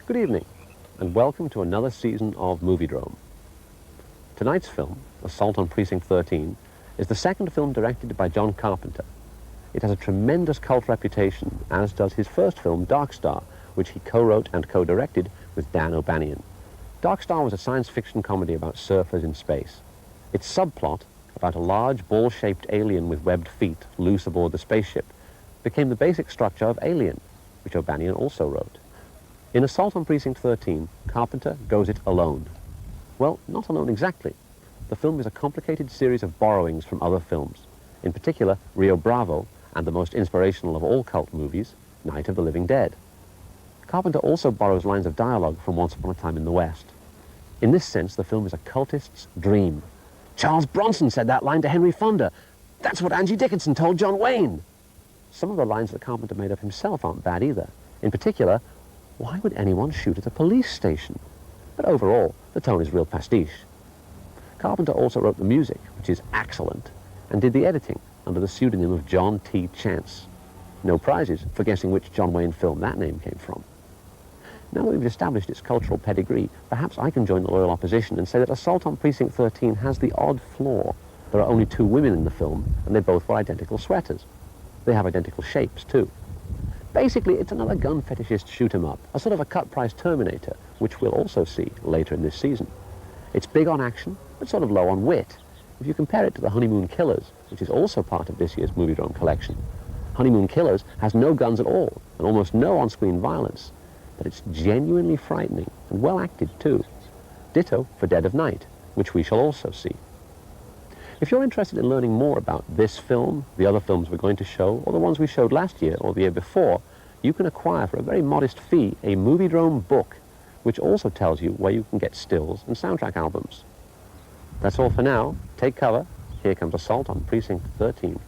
Good evening, and welcome to another season of Moviedrome. Tonight's film, Assault on Precinct 13, is the second film directed by John Carpenter. It has a tremendous cult reputation, as does his first film, Dark Star, which he co-wrote and co-directed with Dan O'Banion. Dark Star was a science fiction comedy about surfers in space. Its subplot, about a large ball-shaped alien with webbed feet loose aboard the spaceship, became the basic structure of Alien, which O'Banion also wrote. In Assault on Precinct 13, Carpenter goes it alone. Well, not alone exactly. The film is a complicated series of borrowings from other films, in particular Rio Bravo and the most inspirational of all cult movies, Night of the Living Dead. Carpenter also borrows lines of dialogue from Once Upon a Time in the West. In this sense, the film is a cultist's dream. Charles Bronson said that line to Henry Fonda. That's what Angie Dickinson told John Wayne. Some of the lines that Carpenter made up himself aren't bad either. In particular, why would anyone shoot at a police station? But overall, the tone is real pastiche. Carpenter also wrote the music, which is excellent, and did the editing under the pseudonym of John T. Chance. No prizes for guessing which John Wayne film that name came from. Now that we've established its cultural pedigree, perhaps I can join the loyal opposition and say that Assault on Precinct 13 has the odd flaw. There are only two women in the film, and they both wear identical sweaters. They have identical shapes, too. Basically, it's another gun fetishist shoot-'em-up, a sort of a cut-price Terminator, which we'll also see later in this season. It's big on action, but sort of low on wit. If you compare it to The Honeymoon Killers, which is also part of this year's Moviedrome collection, Honeymoon Killers has no guns at all, and almost no on-screen violence, but it's genuinely frightening, and well acted, too. Ditto for Dead of Night, which we shall also see. If you're interested in learning more about this film, the other films we're going to show, or the ones we showed last year or the year before, you can acquire for a very modest fee a Moviedrome book, which also tells you where you can get stills and soundtrack albums. That's all for now. Take cover. Here comes Assault on Precinct 13.